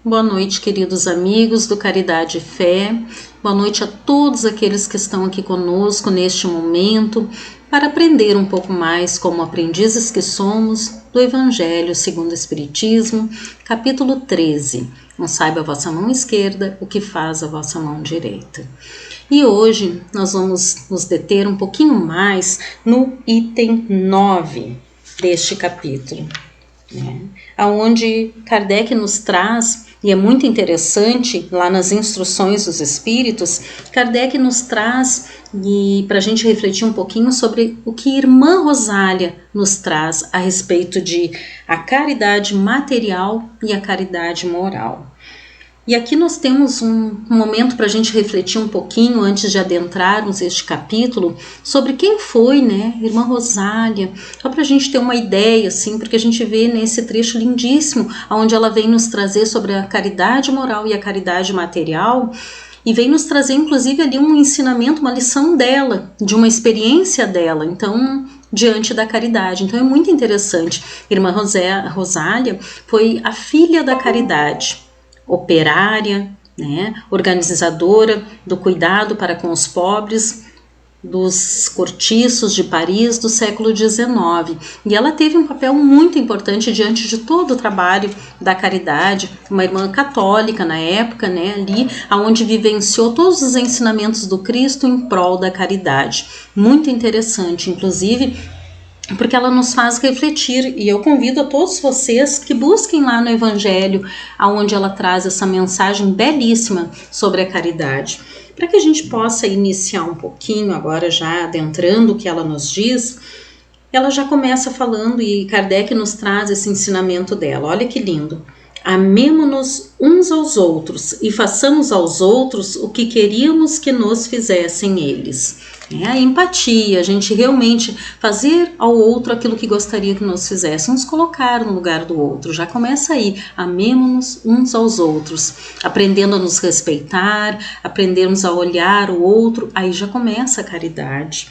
Boa noite, queridos amigos do Caridade e Fé. Boa noite a todos aqueles que estão aqui conosco neste momento para aprender um pouco mais como aprendizes que somos do Evangelho segundo o Espiritismo, capítulo 13. Não saiba a vossa mão esquerda o que faz a vossa mão direita. E hoje nós vamos nos deter um pouquinho mais no item 9 deste capítulo, aonde Kardec nos traz, e é muito interessante, lá nas instruções dos Espíritos, Kardec nos traz, e para a gente refletir um pouquinho sobre o que Irmã Rosália nos traz a respeito de a caridade material e a caridade moral. E aqui nós temos um momento para a gente refletir um pouquinho, antes de adentrarmos este capítulo, sobre quem foi, Irmã Rosália, só para a gente ter uma ideia, assim, porque a gente vê nesse trecho lindíssimo, onde ela vem nos trazer sobre a caridade moral e a caridade material, e vem nos trazer, inclusive, ali um ensinamento, uma lição dela, de uma experiência dela, então, diante da caridade. Então é muito interessante. Irmã Rosália foi a filha da caridade, operária, organizadora do cuidado para com os pobres dos cortiços de Paris do século XIX. E ela teve um papel muito importante diante de todo o trabalho da caridade, uma irmã católica na época, ali, onde vivenciou todos os ensinamentos do Cristo em prol da caridade. Muito interessante, inclusive, porque ela nos faz refletir, e eu convido a todos vocês que busquem lá no Evangelho, aonde ela traz essa mensagem belíssima sobre a caridade, para que a gente possa iniciar um pouquinho, agora já adentrando o que ela nos diz. Ela já começa falando, e Kardec nos traz esse ensinamento dela, olha que lindo: amemo-nos uns aos outros e façamos aos outros o que queríamos que nos fizessem eles. A empatia, a gente realmente fazer ao outro aquilo que gostaria que nos fizessem, nos colocar no lugar do outro. Já começa aí, amemo-nos uns aos outros, aprendendo a nos respeitar, aprendermos a olhar o outro, aí já começa a caridade.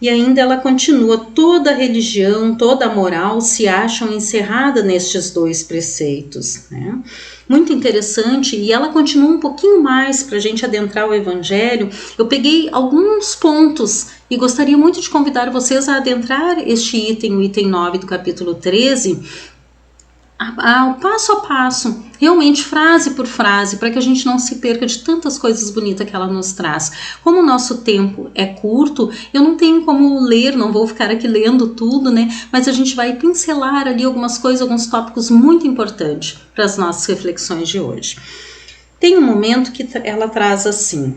E ainda ela continua: toda a religião, toda a moral se acham encerrada nestes dois preceitos. Muito interessante, e ela continua um pouquinho mais para a gente adentrar o Evangelho. Eu peguei alguns pontos e gostaria muito de convidar vocês a adentrar este item, o item 9 do capítulo 13, passo a passo, realmente frase por frase, para que a gente não se perca de tantas coisas bonitas que ela nos traz. Como o nosso tempo é curto, eu não tenho como ler, não vou ficar aqui lendo tudo, mas a gente vai pincelar ali algumas coisas, alguns tópicos muito importantes para as nossas reflexões de hoje. Tem um momento que ela traz assim,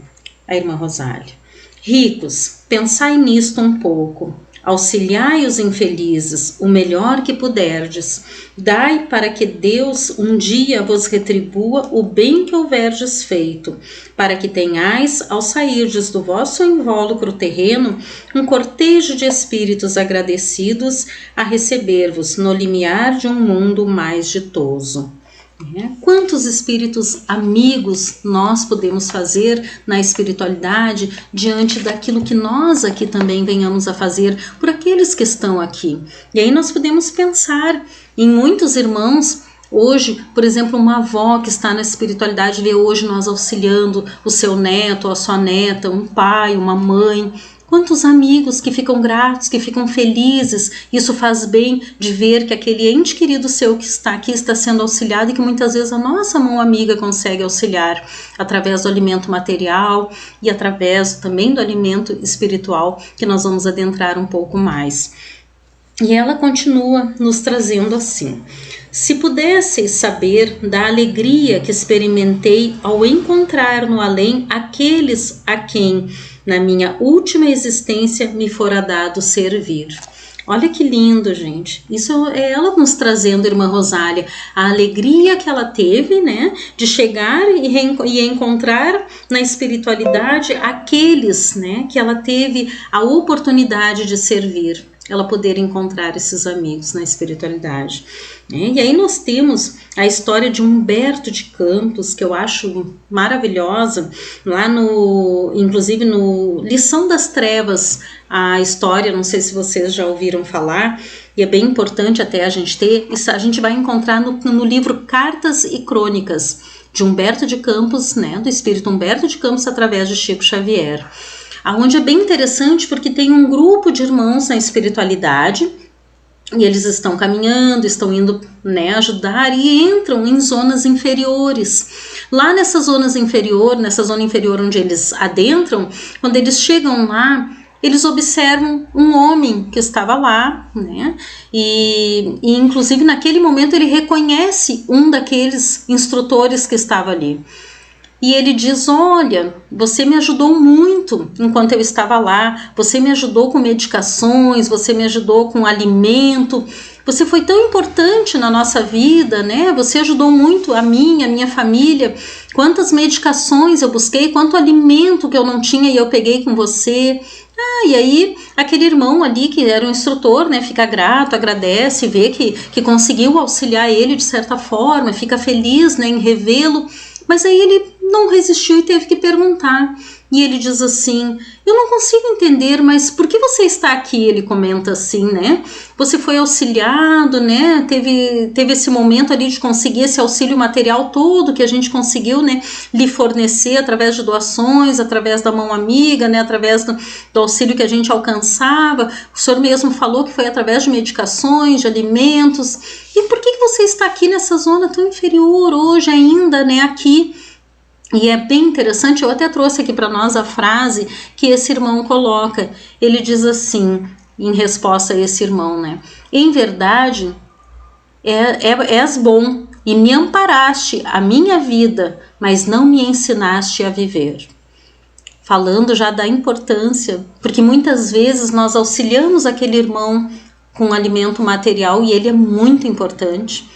a Irmã Rosália: ricos, pensai nisto um pouco. Auxiliai os infelizes, o melhor que puderdes. Dai para que Deus um dia vos retribua o bem que houverdes feito, para que tenhais, ao sairdes do vosso invólucro terreno, um cortejo de espíritos agradecidos a receber-vos no limiar de um mundo mais ditoso. Quantos espíritos amigos nós podemos fazer na espiritualidade diante daquilo que nós aqui também venhamos a fazer por aqueles que estão aqui. E aí nós podemos pensar em muitos irmãos. Hoje, por exemplo, uma avó que está na espiritualidade vê hoje nós auxiliando o seu neto ou a sua neta, um pai, uma mãe. Quantos amigos que ficam gratos, que ficam felizes. Isso faz bem de ver que aquele ente querido seu que está aqui está sendo auxiliado, e que muitas vezes a nossa mão amiga consegue auxiliar através do alimento material e através também do alimento espiritual, que nós vamos adentrar um pouco mais. E ela continua nos trazendo assim: se pudesseis saber da alegria que experimentei ao encontrar no além aqueles a quem na minha última existência me fora dado servir. Olha que lindo, gente. Isso é ela nos trazendo, Irmã Rosália, a alegria que ela teve, de chegar e encontrar na espiritualidade aqueles, que ela teve a oportunidade de servir. Ela poder encontrar esses amigos na espiritualidade. E aí nós temos a história de Humberto de Campos, que eu acho maravilhosa, lá inclusive no Lição das Trevas, a história, não sei se vocês já ouviram falar, e é bem importante até a gente ter, isso a gente vai encontrar no livro Cartas e Crônicas, de Humberto de Campos, né, do espírito Humberto de Campos, através de Chico Xavier, aonde é bem interessante porque tem um grupo de irmãos na espiritualidade, e eles estão caminhando, estão indo, né, ajudar, e entram em zonas inferiores. Lá nessa zona inferior onde eles adentram, quando eles chegam lá, eles observam um homem que estava lá, né? E inclusive naquele momento ele reconhece um daqueles instrutores que estava ali. E ele diz: olha, você me ajudou muito enquanto eu estava lá, você me ajudou com medicações, você me ajudou com alimento, você foi tão importante na nossa vida, né? Você ajudou muito a minha família, quantas medicações eu busquei, quanto alimento que eu não tinha e eu peguei com você. E aí aquele irmão ali que era um instrutor, né, fica grato, agradece, vê que conseguiu auxiliar ele de certa forma, fica feliz, né, em revê-lo, mas aí ele não resistiu e teve que perguntar. E ele diz assim: eu não consigo entender, mas por que você está aqui? Ele comenta assim, né? Você foi auxiliado, né? Teve esse momento ali de conseguir esse auxílio material todo que a gente conseguiu, né, lhe fornecer através de doações, através da mão amiga, né, através do auxílio que a gente alcançava. O senhor mesmo falou que foi através de medicações, de alimentos. E por que você está aqui nessa zona tão inferior hoje ainda, né, aqui? E é bem interessante, eu até trouxe aqui para nós a frase que esse irmão coloca. Ele diz assim, em resposta a esse irmão, né? Em verdade, és bom e me amparaste a minha vida, mas não me ensinaste a viver. Falando já da importância, porque muitas vezes nós auxiliamos aquele irmão com alimento material e ele é muito importante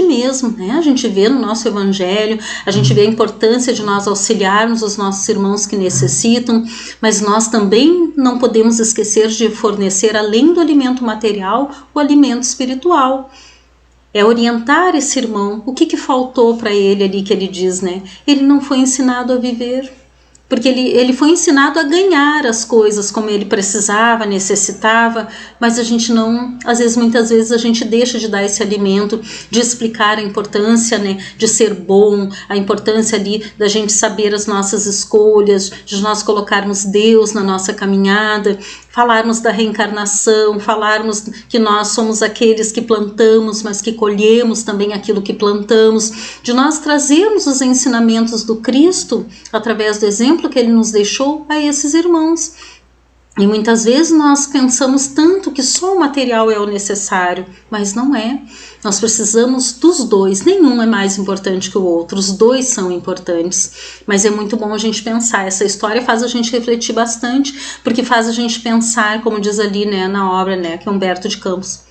mesmo, né? A gente vê no nosso evangelho, a gente vê a importância de nós auxiliarmos os nossos irmãos que necessitam, mas nós também não podemos esquecer de fornecer, além do alimento material, o alimento espiritual. É orientar esse irmão. O que faltou para ele ali, que ele diz, né? Ele não foi ensinado a viver. Porque ele foi ensinado a ganhar as coisas como ele precisava, necessitava, mas a gente não, muitas vezes a gente deixa de dar esse alimento, de explicar a importância, né, de ser bom, a importância ali da gente saber as nossas escolhas, de nós colocarmos Deus na nossa caminhada, falarmos da reencarnação, falarmos que nós somos aqueles que plantamos, mas que colhemos também aquilo que plantamos, de nós trazermos os ensinamentos do Cristo através do exemplo que ele nos deixou a esses irmãos. E muitas vezes nós pensamos tanto que só o material é o necessário, mas não é. Nós precisamos dos dois, nenhum é mais importante que o outro, os dois são importantes. Mas é muito bom a gente pensar, essa história faz a gente refletir bastante, porque faz a gente pensar, como diz ali, né, na obra, né, que Humberto de Campos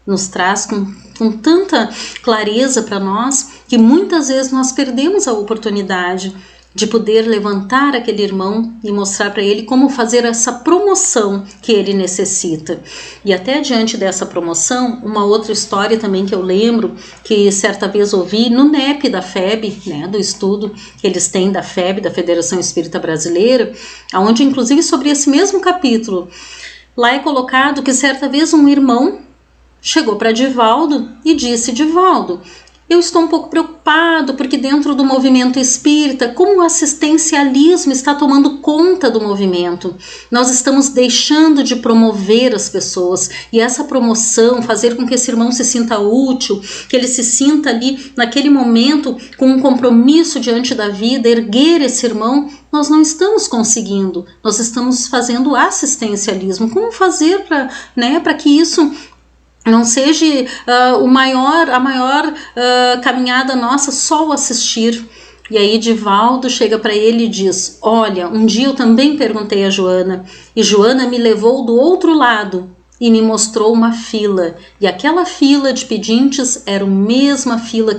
nos traz com tanta clareza para nós, que muitas vezes nós perdemos a oportunidade de poder levantar aquele irmão e mostrar para ele como fazer essa promoção que ele necessita. E até diante dessa promoção, uma outra história também que eu lembro, que certa vez ouvi no NEP da FEB, né, do estudo que eles têm da FEB, da Federação Espírita Brasileira, onde inclusive sobre esse mesmo capítulo, lá é colocado que certa vez um irmão chegou para Divaldo e disse: Divaldo, eu estou um pouco preocupado porque dentro do movimento espírita, como o assistencialismo está tomando conta do movimento, nós estamos deixando de promover as pessoas, e essa promoção, fazer com que esse irmão se sinta útil, que ele se sinta ali naquele momento com um compromisso diante da vida, erguer esse irmão, nós não estamos conseguindo, nós estamos fazendo assistencialismo. Como fazer para que isso não seja a maior caminhada nossa só o assistir? E aí Divaldo chega para ele e diz: olha, um dia eu também perguntei a Joana, e Joana me levou do outro lado e me mostrou uma fila, e aquela fila de pedintes era a mesma fila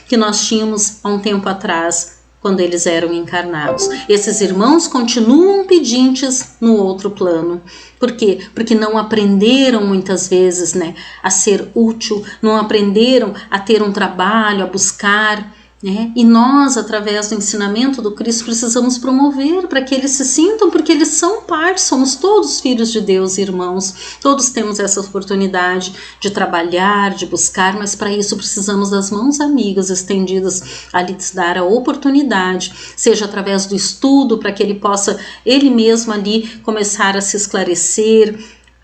que nós tínhamos há um tempo atrás, quando eles eram encarnados. Esses irmãos continuam pedintes no outro plano. Por quê? Porque não aprenderam muitas vezes, né, a ser útil, não aprenderam a ter um trabalho, a buscar. né? E nós, através do ensinamento do Cristo, precisamos promover para que eles se sintam, porque eles são parte, somos todos filhos de Deus, irmãos, todos temos essa oportunidade de trabalhar, de buscar, mas para isso precisamos das mãos amigas estendidas a lhes dar a oportunidade, seja através do estudo, para que ele possa, ele mesmo ali, começar a se esclarecer,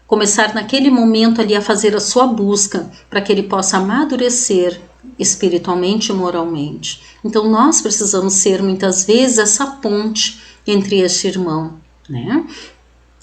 começar naquele momento ali a fazer a sua busca, para que ele possa amadurecer espiritualmente e moralmente. Então nós precisamos ser muitas vezes essa ponte entre este irmão, né?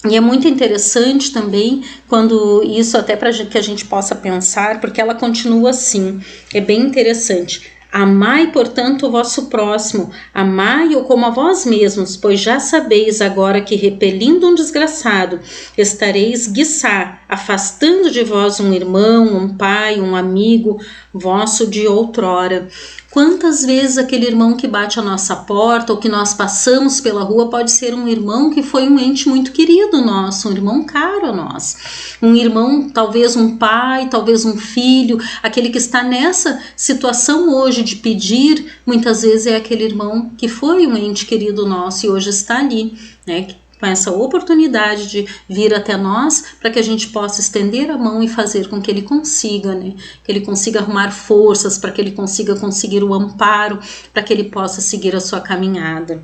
E é muito interessante também quando isso, até para que a gente possa pensar, porque ela continua assim, é bem interessante. Amai, portanto, o vosso próximo, amai-o como a vós mesmos, pois já sabeis agora que, repelindo um desgraçado, estareis guiçá, afastando de vós um irmão, um pai, um amigo vosso de outrora. Quantas vezes aquele irmão que bate a nossa porta ou que nós passamos pela rua pode ser um irmão que foi um ente muito querido nosso, um irmão caro a nós, um irmão, talvez um pai, talvez um filho, aquele que está nessa situação hoje de pedir, muitas vezes é aquele irmão que foi um ente querido nosso e hoje está ali, né? Com essa oportunidade de vir até nós para que a gente possa estender a mão e fazer com que ele consiga, né? Que ele consiga arrumar forças, para que ele consiga conseguir o amparo, para que ele possa seguir a sua caminhada.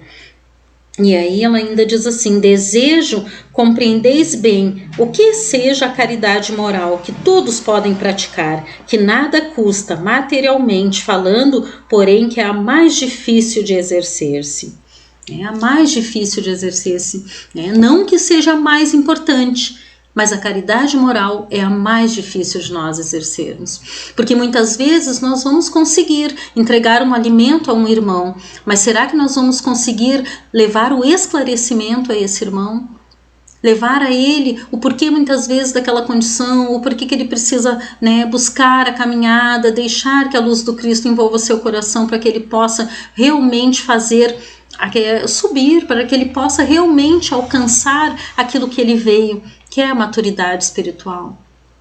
E aí ela ainda diz assim: desejo, compreendeis bem o que seja a caridade moral, que todos podem praticar, que nada custa materialmente falando, porém que é a mais difícil de exercer-se. É a mais difícil de exercer-se, né? Não que seja a mais importante, mas a caridade moral é a mais difícil de nós exercermos, porque muitas vezes nós vamos conseguir entregar um alimento a um irmão, mas será que nós vamos conseguir levar o esclarecimento a esse irmão? Levar a ele o porquê muitas vezes daquela condição, o porquê que ele precisa, né, buscar a caminhada, deixar que a luz do Cristo envolva seu coração para que ele possa realmente fazer subir, para que ele possa realmente alcançar aquilo que ele veio, que é a maturidade espiritual.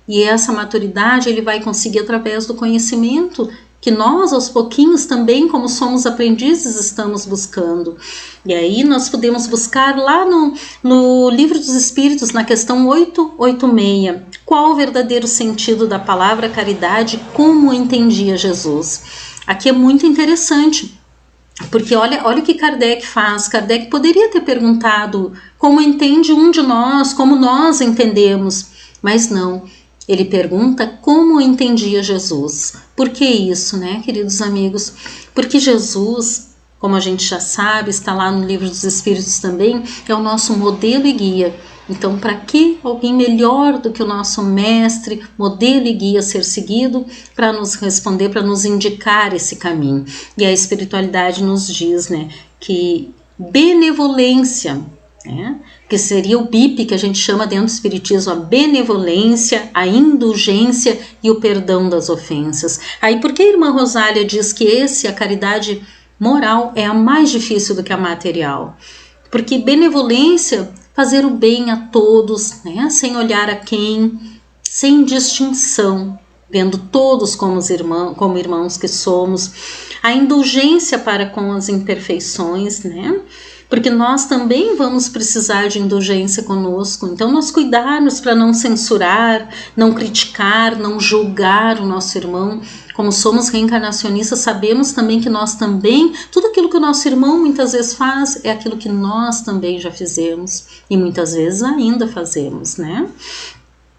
E essa maturidade ele vai conseguir através do conhecimento que nós aos pouquinhos também, como somos aprendizes, estamos buscando. E aí nós podemos buscar lá no Livro dos Espíritos, na questão 886, qual o verdadeiro sentido da palavra caridade, como entendia Jesus. Aqui é muito interessante, porque olha o que Kardec faz. Kardec poderia ter perguntado como entende um de nós, como nós entendemos, mas não. Ele pergunta como entendia Jesus. Por que isso, né, queridos amigos? Porque Jesus, como a gente já sabe, está lá no Livro dos Espíritos também, é o nosso modelo e guia. Então, para que alguém melhor do que o nosso mestre, modelo e guia ser seguido para nos responder, para nos indicar esse caminho? E a espiritualidade nos diz, né, que benevolência, né, que seria o BIP, que a gente chama dentro do espiritismo, a benevolência, a indulgência e o perdão das ofensas. Aí por que a irmã Rosália diz que a caridade moral é a mais difícil do que a material? Porque benevolência, fazer o bem a todos, né, sem olhar a quem, sem distinção, vendo todos como irmãos que somos. A indulgência para com as imperfeições, né? Porque nós também vamos precisar de indulgência conosco. Então nós cuidarmos para não censurar, não criticar, não julgar o nosso irmão. Como somos reencarnacionistas, sabemos também que nós também, tudo aquilo que o nosso irmão muitas vezes faz, é aquilo que nós também já fizemos e muitas vezes ainda fazemos, né?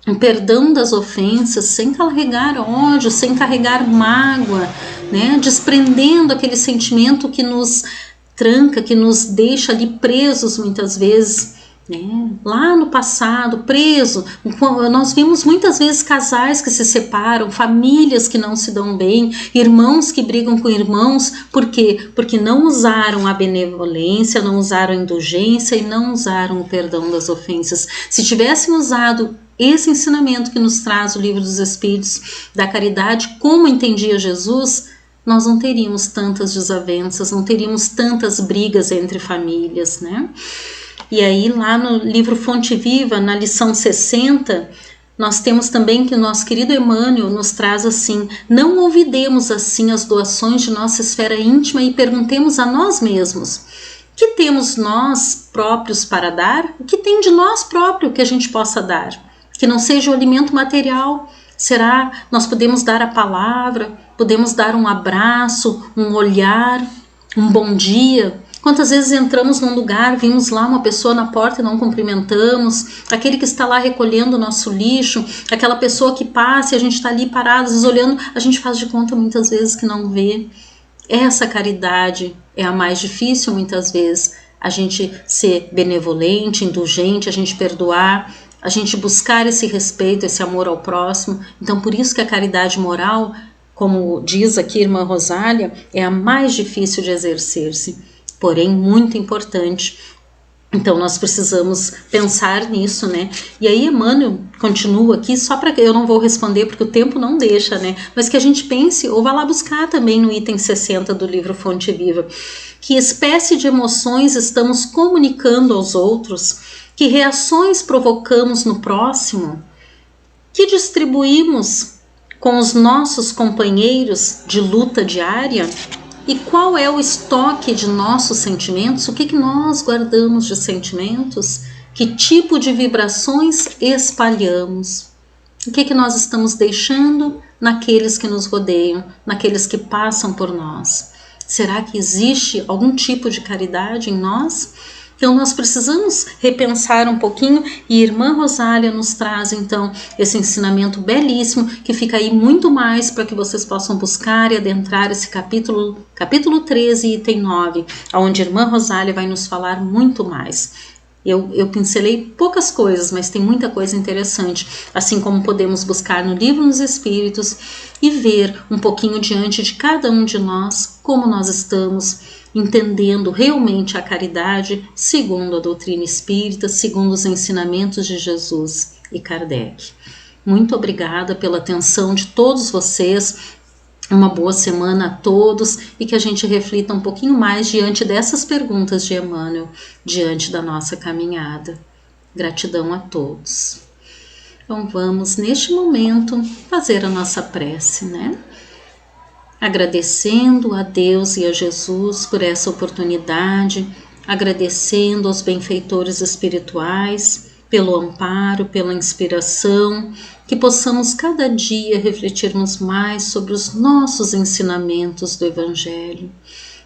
O perdão das ofensas, sem carregar ódio, sem carregar mágoa, né? Desprendendo aquele sentimento que nos tranca, que nos deixa ali presos muitas vezes, né? Lá no passado, preso. Nós vimos muitas vezes casais que se separam, famílias que não se dão bem, irmãos que brigam com irmãos. Por quê? Porque não usaram a benevolência, não usaram a indulgência e não usaram o perdão das ofensas. Se tivessem usado esse ensinamento que nos traz o Livro dos Espíritos, da caridade, como entendia Jesus, nós não teríamos tantas desavenças, não teríamos tantas brigas entre famílias, né? E aí lá no livro Fonte Viva, na lição 60, nós temos também que o nosso querido Emmanuel nos traz assim: não olvidemos assim as doações de nossa esfera íntima e perguntemos a nós mesmos: o que temos nós próprios para dar? O que tem de nós próprio que a gente possa dar? Que não seja o alimento material. Será nós podemos dar a palavra, podemos dar um abraço, um olhar, um bom dia? Quantas vezes entramos num lugar, vimos lá uma pessoa na porta e não cumprimentamos, aquele que está lá recolhendo o nosso lixo, aquela pessoa que passa e a gente está ali parado, às vezes olhando, a gente faz de conta muitas vezes que não vê. Essa caridade é a mais difícil muitas vezes, a gente ser benevolente, indulgente, a gente perdoar, a gente buscar esse respeito, esse amor ao próximo. Então por isso que a caridade moral, como diz aqui a irmã Rosália, é a mais difícil de exercer-se, porém muito importante. Então nós precisamos pensar nisso, né? E aí Emmanuel continua aqui, só para que eu não vou responder porque o tempo não deixa, né? Mas que a gente pense, ou vá lá buscar também no item 60 do livro Fonte Viva, que espécie de emoções estamos comunicando aos outros, que reações provocamos no próximo, que distribuímos com os nossos companheiros de luta diária. E qual é o estoque de nossos sentimentos? O que nós guardamos de sentimentos? Que tipo de vibrações espalhamos? O que nós estamos deixando naqueles que nos rodeiam, naqueles que passam por nós? Será que existe algum tipo de caridade em nós? Então nós precisamos repensar um pouquinho, e Irmã Rosália nos traz então esse ensinamento belíssimo, que fica aí muito mais para que vocês possam buscar e adentrar esse capítulo 13, item 9, onde Irmã Rosália vai nos falar muito mais. Eu pincelei poucas coisas, mas tem muita coisa interessante, assim como podemos buscar no Livro dos Espíritos e ver um pouquinho diante de cada um de nós como nós estamos entendendo realmente a caridade segundo a doutrina espírita, segundo os ensinamentos de Jesus e Kardec. Muito obrigada pela atenção de todos vocês. Uma boa semana a todos e que a gente reflita um pouquinho mais diante dessas perguntas de Emmanuel, diante da nossa caminhada. Gratidão a todos. Então vamos, neste momento, fazer a nossa prece, né? Agradecendo a Deus e a Jesus por essa oportunidade, agradecendo aos benfeitores espirituais pelo amparo, pela inspiração, que possamos cada dia refletirmos mais sobre os nossos ensinamentos do Evangelho,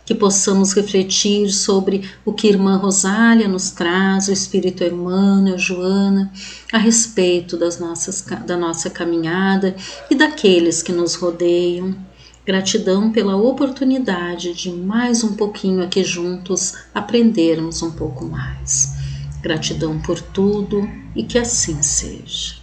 que possamos refletir sobre o que Irmã Rosália nos traz, o Espírito Emmanuel, Joana, a respeito da nossa caminhada e daqueles que nos rodeiam. Gratidão pela oportunidade de mais um pouquinho aqui juntos aprendermos um pouco mais. Gratidão por tudo e que assim seja.